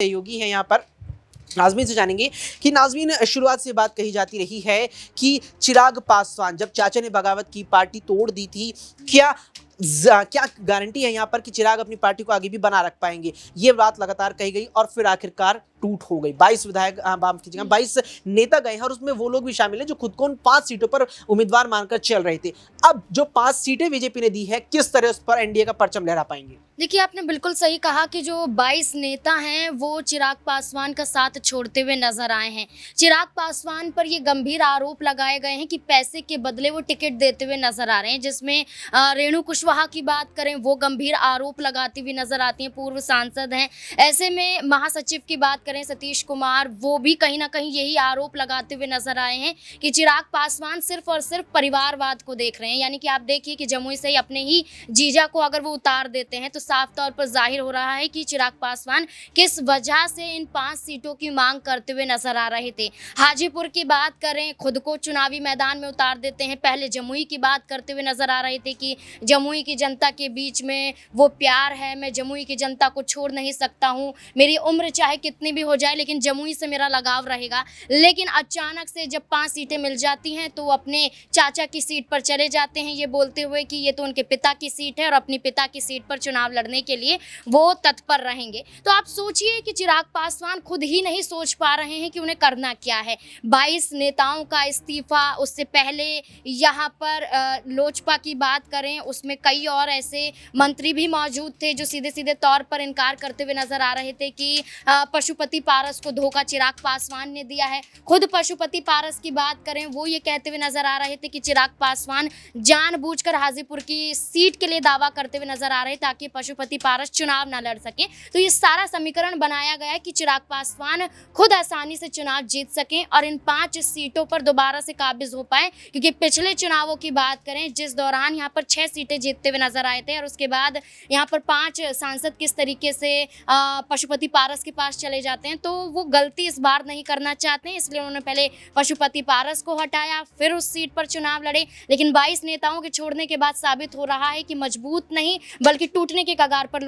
सहयोगी हैं यहाँ पर। नाज़मीन से जानेंगे कि नाज़मीन, शुरुआत से बात कही जाती रही है कि चिराग पासवान जब चाचा ने बगावत की पार्टी तोड़ दी थी, क्या क्या गारंटी है यहाँ पर कि चिराग अपनी पार्टी को आगे भी बना रख पाएंगे? ये बात लगातार कही गई और फिर आखिरकार टूट हो गई। 22 विधायक, माफ कीजिएगा, 22 नेता गए हैं और उसमें वो लोग भी शामिल हैं जो खुद को उन 5 सीटों पर उम्मीदवार मानकर चल रहे थे। अब जो 5 सीटें बीजेपी ने दी है, किस तरह उस पर एनडीए का परचम लहरा पाएंगे? देखिए, आपने बिल्कुल सही कहा कि जो 22 नेता हैं वो चिराग पासवान का साथ छोड़ते हुए नजर आए हैं। चिराग पासवान पर ये गंभीर आरोप लगाए गए हैं कि पैसे के बदले वो टिकट देते हुए नजर आ रहे हैं, जिसमें रेणु कुशवाहा की बात करें वो गंभीर आरोप लगाती हुई नजर आती हैं, पूर्व सांसद हैं। ऐसे में महासचिव की बात करें सतीश कुमार, वो भी कहीं ना कहीं यही आरोप लगाते हुए नजर आए हैं कि चिराग पासवान सिर्फ और सिर्फ परिवारवाद को देख रहे हैं। यानी कि आप देखिए कि जमुई से ही अपने ही जीजा को अगर वो उतार देते हैं तो साफ तौर पर जाहिर हो रहा है कि चिराग पासवान किस वजह से इन 5 सीटों की मांग करते हुए नजर आ रहे थे। हाजीपुर की बात करें, खुद को चुनावी मैदान में उतार देते हैं। पहले जमुई की बात करते हुए नजर आ रहे थे कि जमुई की जनता के बीच में वो प्यार है, मैं जमुई की जनता को छोड़ नहीं सकता हूँ, मेरी उम्र चाहे कितनी भी हो जाए लेकिन जमुई से मेरा लगाव रहेगा। लेकिन अचानक से जब 5 सीटें मिल जाती हैं तो अपने चाचा की सीट पर चले जाते हैं, ये बोलते हुए कि ये तो उनके पिता की सीट है और अपनी पिता की सीट पर चुनाव लड़ने के लिए वो तत्पर रहेंगे। तो आप सोचिए कि चिराग पासवान खुद ही नहीं सोच पा रहे हैं कि उन्हें करना क्या है। 22 नेताओं का इस्तीफा, उससे पहले यहाँ पर लोजपा की बात करें उसमें कई और ऐसे मंत्री भी मौजूद थे जो सीधे सीधे तौर पर इनकार करते हुए नजर आ रहे थे कि पशुपति पारस को धोखा चिराग पासवान ने दिया है। खुद पशुपति पारस की बात करें, वो ये कहते हुए नजर आ रहे थे कि चिराग पासवान जानबूझकर हाजीपुर की सीट के लिए दावा करते हुए नजर आ रहे ताकि पशुपति पारस चुनाव ना लड़ सके। तो ये सारा समीकरण बनाया गया है कि चिराग पासवान खुद आसानी से चुनाव जीत सकें और इन 5 सीटों पर दोबारा से काबिज हो पाए। क्योंकि पिछले चुनावों की बात करें जिस दौरान यहाँ पर 6 सीटें जीतते हुए नजर आए थे और उसके बाद यहाँ पर 5 सांसद किस तरीके से पशुपति पारस के पास चले जाते हैं, तो वो गलती इस बार नहीं करना चाहते हैं, इसलिए उन्होंने पहले पशुपति पारस को हटाया, फिर उस सीट पर चुनाव लड़े। लेकिन 22 नेताओं के छोड़ने के बाद साबित हो रहा है कि मजबूत नहीं बल्कि टूटने के कगार पर